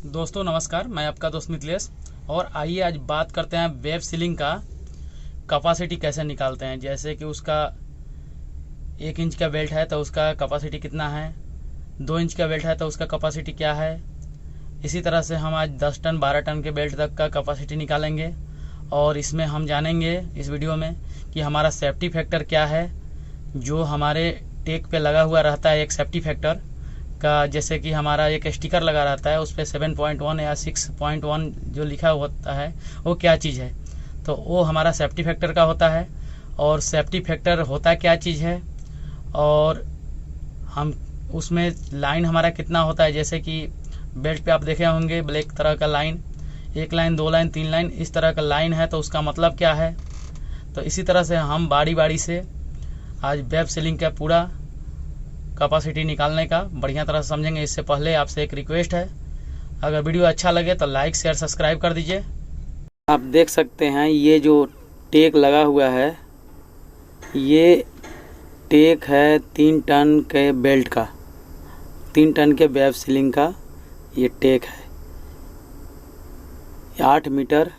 दोस्तों नमस्कार, मैं आपका दोस्त मिथिलेश। और आइए आज बात करते हैं वेब सीलिंग का कैपेसिटी कैसे निकालते हैं। जैसे कि उसका 1 इंच का बेल्ट है तो उसका कैपेसिटी कितना है, 2 इंच का बेल्ट है तो उसका कैपेसिटी क्या है। इसी तरह से हम आज 10 टन 12 टन के बेल्ट तक का कैपेसिटी निकालेंगे। और इसमें हम जानेंगे इस वीडियो में कि हमारा सेफ्टी फैक्टर क्या है, जो हमारे टेक पे लगा हुआ रहता है एक सेफ्टी फैक्टर का। जैसे कि हमारा एक स्टिकर लगा रहता है, उस पर 7.1 या 6.1 जो लिखा होता है वो क्या चीज़ है, तो वो हमारा सेफ्टी फैक्टर का होता है। और सेफ्टी फैक्टर होता क्या चीज़ है, और हम उसमें लाइन हमारा कितना होता है। जैसे कि बेल्ट पे आप देखे होंगे ब्लैक तरह का लाइन, 1 लाइन 2 लाइन 3 लाइन इस तरह का लाइन है, तो उसका मतलब क्या है। तो इसी तरह से हम बारी बारी से आज वेब सीलिंग का पूरा कैपेसिटी निकालने का बढ़िया तरह से समझेंगे। इससे पहले आपसे एक रिक्वेस्ट है, अगर वीडियो अच्छा लगे तो लाइक शेयर सब्सक्राइब कर दीजिए। आप देख सकते हैं ये जो टेक लगा हुआ है, ये टेक है 3 टन के बेल्ट का, 3 टन के वेब सीलिंग का ये टेक है। 8 मीटर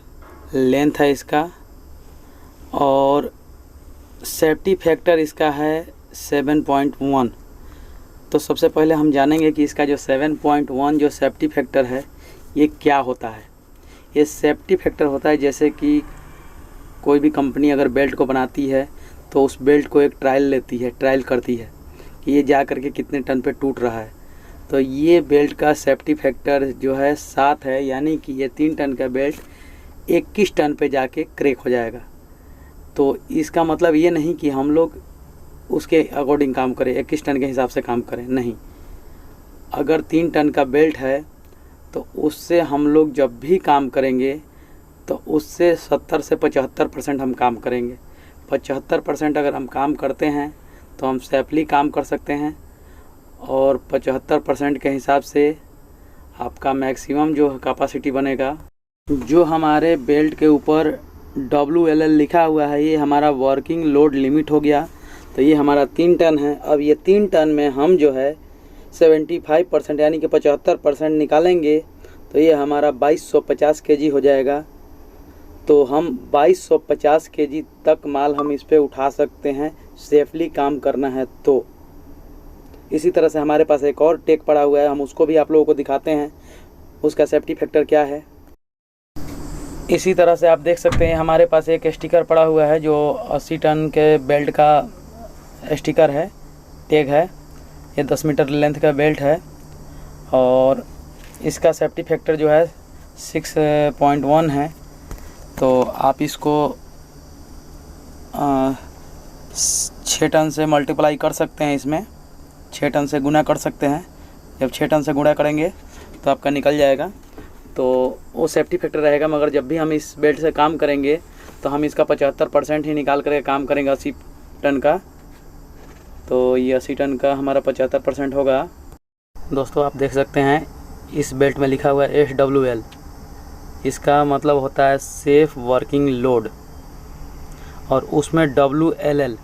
लेंथ है इसका, और सेफ्टी फैक्टर इसका है 7.1। तो सबसे पहले हम जानेंगे कि इसका जो 7.1 जो सेफ्टी फैक्टर है ये क्या होता है। ये सेफ्टी फैक्टर होता है, जैसे कि कोई भी कंपनी अगर बेल्ट को बनाती है तो उस बेल्ट को एक ट्रायल लेती है, ट्रायल करती है कि ये जा करके कितने टन पे टूट रहा है। तो ये बेल्ट का सेफ्टी फैक्टर जो है 7 है, यानी कि ये 3 टन का बेल्ट 21 टन पे जाके क्रैक हो जाएगा। तो इसका मतलब ये नहीं कि हम लोग उसके अकॉर्डिंग काम करें, 21 टन के हिसाब से काम करें, नहीं। अगर 3 टन का बेल्ट है तो उससे हम लोग जब भी काम करेंगे तो उससे 70 से 75% हम काम करेंगे। 75% अगर हम काम करते हैं तो हम सेफली काम कर सकते हैं, और 75% के हिसाब से आपका मैक्सिमम जो कैपेसिटी बनेगा। जो हमारे बेल्ट के ऊपर WLL लिखा हुआ है, ये हमारा वर्किंग लोड लिमिट हो गया। तो ये हमारा 3 टन है। अब ये 3 टन में हम जो है 75% यानी कि 75% निकालेंगे, तो ये हमारा 2250 kg हो जाएगा। तो हम 2250 kg तक माल हम इस पे उठा सकते हैं, सेफली काम करना है तो। इसी तरह से हमारे पास एक और टेक पड़ा हुआ है, हम उसको भी आप लोगों को दिखाते हैं उसका सेफ्टी फैक्टर क्या है। इसी तरह से आप देख सकते हैं हमारे पास एक स्टिकर पड़ा हुआ है जो 80 टन के बेल्ट का स्टिकर है, टैग है। ये 10 मीटर लेंथ का बेल्ट है, और इसका सेफ्टी फैक्टर जो है 6.1 है। तो आप इसको 6 टन से मल्टीप्लाई कर सकते हैं, इसमें 6 टन से गुना कर सकते हैं। जब 6 टन से गुणा करेंगे तो आपका निकल जाएगा, तो वो सेफ्टी फैक्टर रहेगा। मगर जब भी हम इस बेल्ट से काम करेंगे तो हम इसका 75% ही निकाल करके काम करेंगे 80 टन का। तो ये 80 टन का हमारा 75% होगा। दोस्तों आप देख सकते हैं इस बेल्ट में लिखा हुआ है SWL, इसका मतलब होता है सेफ वर्किंग लोड, और उसमें WLL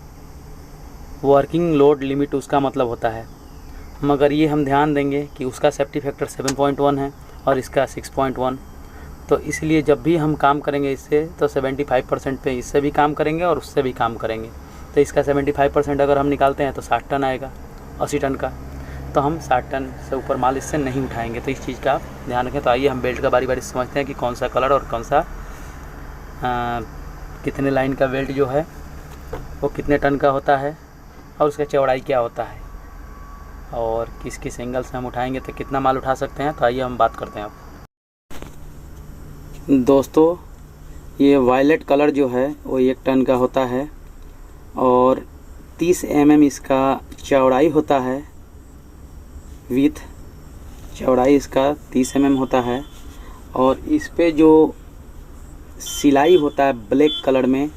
वर्किंग लोड लिमिट उसका मतलब होता है। मगर ये हम ध्यान देंगे कि उसका सेफ्टी फैक्टर 7.1 है और इसका 6.1। तो इसलिए जब भी हम काम करेंगे इससे तो 75% पे इससे भी काम करेंगे और उससे भी काम करेंगे। तो इसका 75% अगर हम निकालते हैं तो 60 टन आएगा 80 टन का। तो हम 60 टन से ऊपर माल इससे नहीं उठाएंगे, तो इस चीज़ का आप ध्यान रखें। तो आइए हम बेल्ट का बारी बारी समझते हैं कि कौन सा कलर और कौन सा कितने लाइन का बेल्ट जो है वो कितने टन का होता है, और उसका चौड़ाई क्या होता है, और किस किस एंगल से हम उठाएंगे तो कितना माल उठा सकते हैं। तो आइए हम बात करते हैं। दोस्तों ये वायलेट कलर जो है वो 1 टन का होता है, और 30 mm इसका चौड़ाई होता है, विथ चौड़ाई इसका 30 mm होता है। और इस पे जो सिलाई होता है ब्लैक कलर में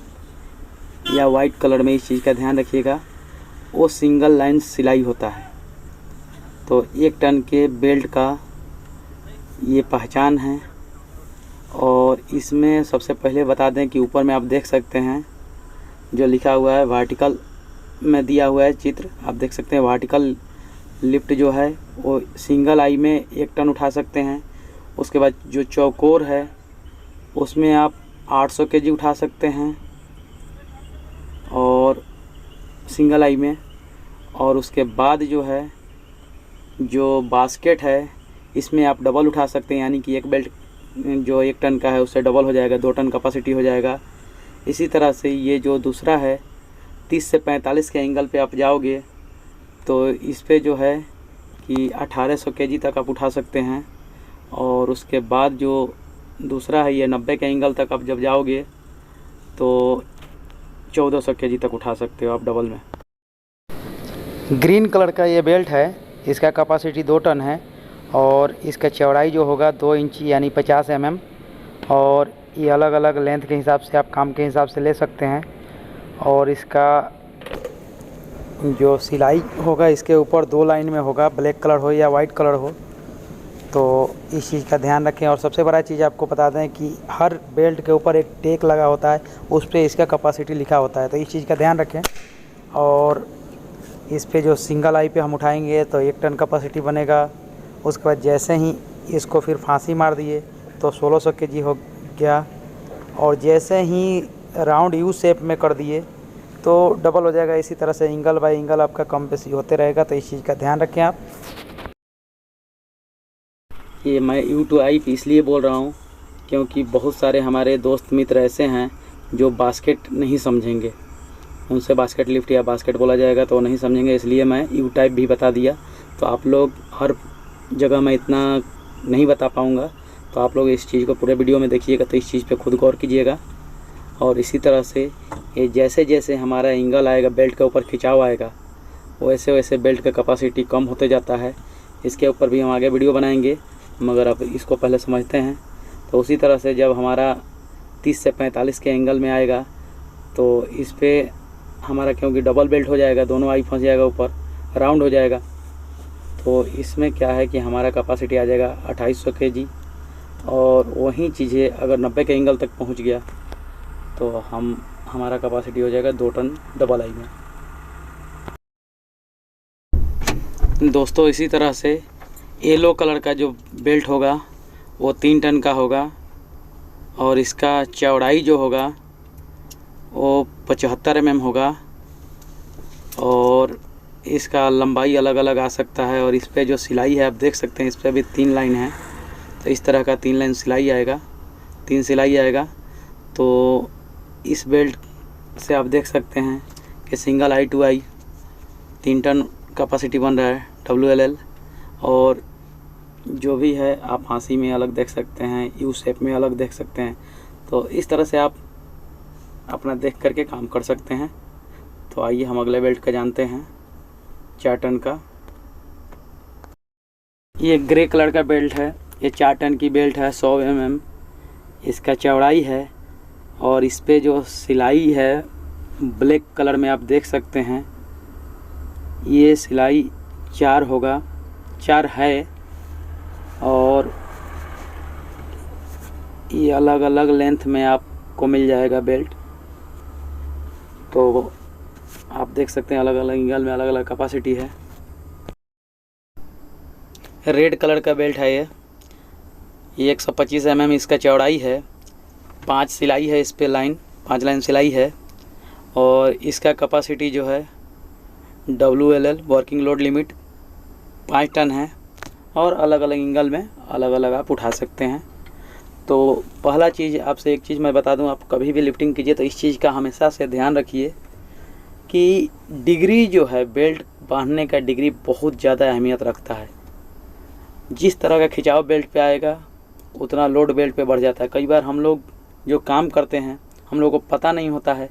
या वाइट कलर में, इस चीज़ का ध्यान रखिएगा, वो सिंगल लाइन सिलाई होता है। तो 1 टन के बेल्ट का ये पहचान है। और इसमें सबसे पहले बता दें कि ऊपर में आप देख सकते हैं जो लिखा हुआ है, वर्टिकल में दिया हुआ है चित्र, आप देख सकते हैं। वर्टिकल लिफ्ट जो है वो सिंगल आई में 1 टन उठा सकते हैं, उसके बाद जो चौकोर है उसमें आप 800 केजी उठा सकते हैं और सिंगल आई में। और उसके बाद जो है जो बास्केट है इसमें आप डबल उठा सकते हैं, यानी कि एक बेल्ट जो 1 टन का है उससे डबल हो जाएगा, 2 टन कैपेसिटी हो जाएगा। इसी तरह से ये जो दूसरा है 30 से 45 के एंगल पे आप जाओगे तो इस पे जो है कि 1800 केजी तक आप उठा सकते हैं। और उसके बाद जो दूसरा है ये 90 के एंगल तक आप जब जाओगे तो 1400 केजी तक उठा सकते हो आप डबल में। ग्रीन कलर का ये बेल्ट है, इसका कैपेसिटी 2 टन है और इसका चौड़ाई जो होगा 2 इंची यानी 50 mm। और ये अलग अलग लेंथ के हिसाब से आप काम के हिसाब से ले सकते हैं। और इसका जो सिलाई होगा इसके ऊपर 2 लाइन में होगा, ब्लैक कलर हो या वाइट कलर हो, तो इस चीज़ का ध्यान रखें। और सबसे बड़ा चीज़ आपको बता दें कि हर बेल्ट के ऊपर एक टैग लगा होता है, उस पर इसका कैपेसिटी लिखा होता है, तो इस चीज़ का ध्यान रखें। और इस पे जो सिंगल आई पे हम उठाएंगे तो 1 टन कैपेसिटी बनेगा। उसके बाद जैसे ही इसको फिर फांसी मार दिए तो 1600 केजी हो गया। और जैसे ही राउंड यू शेप में कर दिए तो डबल हो जाएगा। इसी तरह से एंगल बाय एंगल आपका कम बेसी होते रहेगा, तो इस चीज़ का ध्यान रखें आप। ये मैं यू टू आई इसलिए बोल रहा हूँ क्योंकि बहुत सारे हमारे दोस्त मित्र ऐसे हैं जो बास्केट नहीं समझेंगे, उनसे बास्केट लिफ्ट या बास्केट बोला जाएगा तो नहीं समझेंगे, इसलिए मैं यू टाइप भी बता दिया। तो आप लोग हर जगह मैं इतना नहीं बता पाऊँगा, तो आप लोग इस चीज़ को पूरे वीडियो में देखिएगा, तो इस चीज़ पे खुद गौर कीजिएगा। और इसी तरह से ये जैसे जैसे हमारा एंगल आएगा, बेल्ट के ऊपर खिंचाव आएगा, वैसे वैसे बेल्ट का कैपेसिटी कम होते जाता है। इसके ऊपर भी हम आगे वीडियो बनाएंगे, मगर अब इसको पहले समझते हैं। तो उसी तरह से जब हमारा 30 से 45 के एंगल में आएगा तो इस पर हमारा क्योंकि डबल बेल्ट हो जाएगा, दोनों आई फंस जाएगा, ऊपर राउंड हो जाएगा, तो इसमें क्या है कि हमारा कैपेसिटी आ जाएगा 2800 केजी। और वही चीज़ें अगर 90 के एंगल तक पहुंच गया तो हमारा कैपेसिटी हो जाएगा 2 टन डबल आई में। दोस्तों इसी तरह से येलो कलर का जो बेल्ट होगा वो 3 टन का होगा और इसका चौड़ाई जो होगा वो 75 mm होगा और इसका लंबाई अलग अलग आ सकता है। और इस पर जो सिलाई है आप देख सकते हैं, इस पर भी 3 लाइन है, तो इस तरह का 3 लाइन सिलाई आएगा, 3 सिलाई आएगा। तो इस बेल्ट से आप देख सकते हैं कि single eye to eye 3 ton capacity बन रहा है WLL। और जो भी है आप फांसी में अलग देख सकते हैं, यू शेप में अलग देख सकते हैं, तो इस तरह से आप अपना देख करके काम कर सकते हैं। तो आइए हम अगले बेल्ट का जानते हैं, 4 टन का। ये ग्रे कलर का बेल्ट है, ये 4 टन की बेल्ट है, 100 mm इसका चौड़ाई है। और इस पे जो सिलाई है ब्लैक कलर में आप देख सकते हैं, ये सिलाई 4 होगा, 4 है। और ये अलग अलग लेंथ में आपको मिल जाएगा बेल्ट, तो आप देख सकते हैं अलग अलग एंगल में अलग अलग कैपेसिटी है। रेड कलर का बेल्ट है, ये 125 mm इसका चौड़ाई है, 5 सिलाई है इस पे लाइन, 5 लाइन सिलाई है। और इसका कैपेसिटी जो है WLL working load limit 5 ton है और अलग अलग एंगल में अलग अलग आप उठा सकते हैं। तो पहला चीज़ आपसे एक चीज़ मैं बता दूं, आप कभी भी लिफ्टिंग कीजिए तो इस चीज़ का हमेशा से ध्यान रखिए कि डिग्री जो है, बेल्ट बांधने का डिग्री बहुत ज़्यादा अहमियत रखता है। जिस तरह का खिंचाव बेल्ट पे आएगा उतना लोड बेल्ट पे बढ़ जाता है। कई बार हम लोग जो काम करते हैं हम लोग को पता नहीं होता है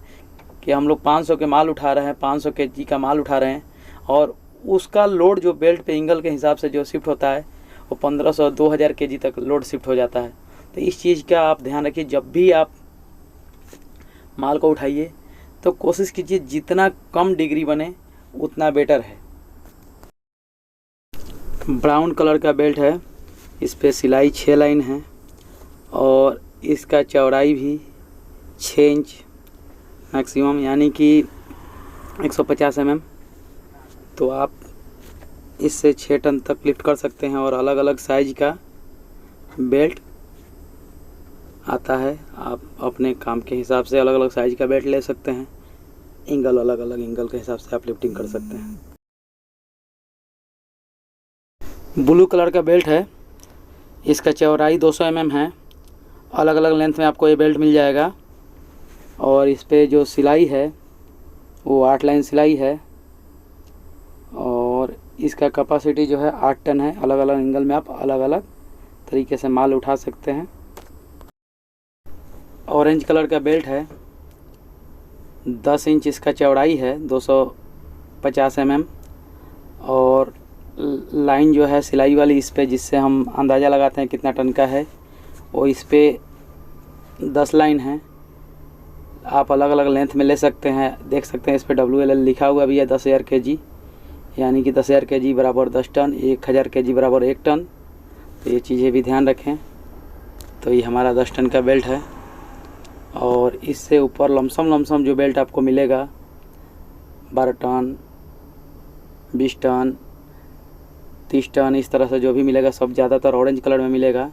कि हम लोग 500 के माल उठा रहे हैं, 500 केजी का माल उठा रहे हैं, और उसका लोड जो बेल्ट पे एंगल के हिसाब से जो शिफ्ट होता है वो 1500 2000 केजी तक लोड शिफ्ट हो जाता है। तो इस चीज़ का आप ध्यान रखिए, जब भी आप माल को उठाइए तो कोशिश कीजिए जितना कम डिग्री बने उतना बेटर है। ब्राउन कलर का बेल्ट है, इस पे सिलाई 6 लाइन है और इसका चौड़ाई भी 6 इंच मैक्सिमम, यानी कि 150 mm। तो आप इससे 6 टन तक लिफ्ट कर सकते हैं और अलग अलग साइज का बेल्ट आता है। आप अपने काम के हिसाब से अलग अलग साइज का बेल्ट ले सकते हैं। एंगल अलग अलग एंगल के हिसाब से आप लिफ्टिंग कर सकते हैं। ब्लू कलर का बेल्ट है। इसका चौड़ाई 200 mm है। अलग अलग लेंथ में आपको ये बेल्ट मिल जाएगा। और इस पे जो सिलाई है वो 8 लाइन सिलाई है। और इसका कैपेसिटी जो है 8 टन है। अलग अलग एंगल में आप अलग अलग तरीके से माल उठा सकते हैं। ऑरेंज कलर का बेल्ट है। 10 इंच इसका चौड़ाई है, 250 mm। और लाइन जो है सिलाई वाली इस पे, जिससे हम अंदाज़ा लगाते हैं कितना टन का है, वो इस पे 10 लाइन है। आप अलग अलग लेंथ में ले सकते हैं। देख सकते हैं इस पे WLL लिखा हुआ भी है 10,000 kg, यानी कि 10,000 kg बराबर 10 टन, 1000 kg बराबर 1 टन। तो ये चीज़ें भी ध्यान रखें। तो ये हमारा 10 टन का बेल्ट है। और इससे ऊपर लमसम जो बेल्ट आपको मिलेगा 12 टन, 20 टन, 30 टन, इस तरह से जो भी मिलेगा सब ज़्यादातर ऑरेंज कलर में मिलेगा।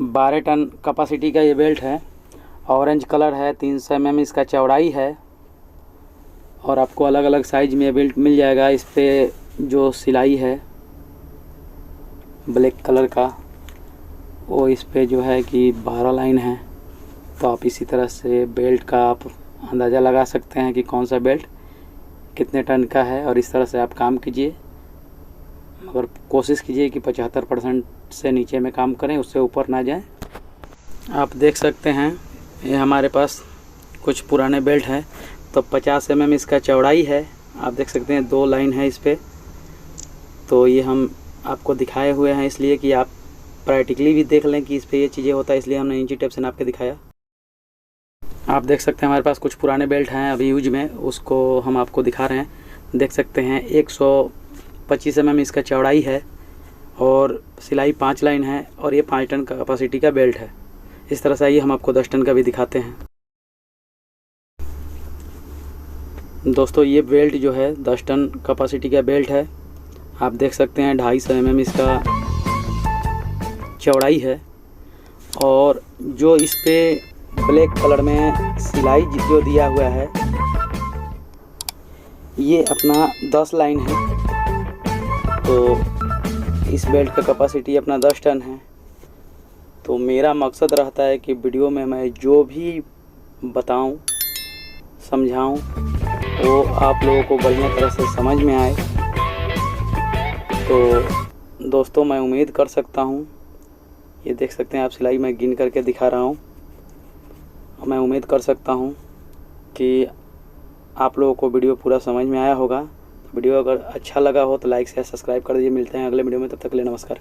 12 टन कैपेसिटी का ये बेल्ट है। ऑरेंज कलर है, 300 mm इसका चौड़ाई है। और आपको अलग अलग साइज में बेल्ट मिल जाएगा। इस पे जो सिलाई है ब्लैक कलर का, वो इस पे जो है कि 12 लाइन है। तो आप इसी तरह से बेल्ट का आप अंदाज़ा लगा सकते हैं कि कौन सा बेल्ट कितने टन का है। और इस तरह से आप काम कीजिए, मगर कोशिश कीजिए कि 75% से नीचे में काम करें, उससे ऊपर ना जाएं। आप देख सकते हैं ये हमारे पास कुछ पुराने बेल्ट हैं। तो 50 mm इसका चौड़ाई है। आप देख सकते हैं 2 लाइन है इस पे। तो ये हम आपको दिखाए हुए हैं इसलिए कि आप प्रैक्टिकली भी देख लें कि इस पे ये चीज़ें होता है, इसलिए हमने इंची टेप से नाप के दिखाया। आप देख सकते हैं हमारे पास कुछ पुराने बेल्ट हैं अभी यूज में, उसको हम आपको दिखा रहे हैं। देख सकते हैं 125 mm इसका चौड़ाई है और सिलाई 5 लाइन है। और ये 5 टन का कैपेसिटी का बेल्ट है। इस तरह से आइए हम आपको 10 टन का भी दिखाते हैं। दोस्तों ये बेल्ट जो है 10 टन कैपेसिटी का बेल्ट है। आप देख सकते हैं 250 mm इसका चौड़ाई है। और जो इस पे ब्लैक कलर में सिलाई जो दिया हुआ है, ये अपना 10 लाइन है। तो इस बेल्ट का कैपेसिटी अपना 10 टन है। तो मेरा मकसद रहता है कि वीडियो में मैं जो भी बताऊं, समझाऊं, वो आप लोगों को बढ़िया तरह से समझ में आए। तो दोस्तों मैं उम्मीद कर सकता हूं, ये देख सकते हैं आप सिलाई मैं गिन करके दिखा रहा हूं। मैं उम्मीद कर सकता हूं कि आप लोगों को वीडियो पूरा समझ में आया होगा। वीडियो अगर अच्छा लगा हो तो लाइक शेयर सब्सक्राइब कर दीजिए। मिलते हैं अगले वीडियो में, तब तक के लिए नमस्कार।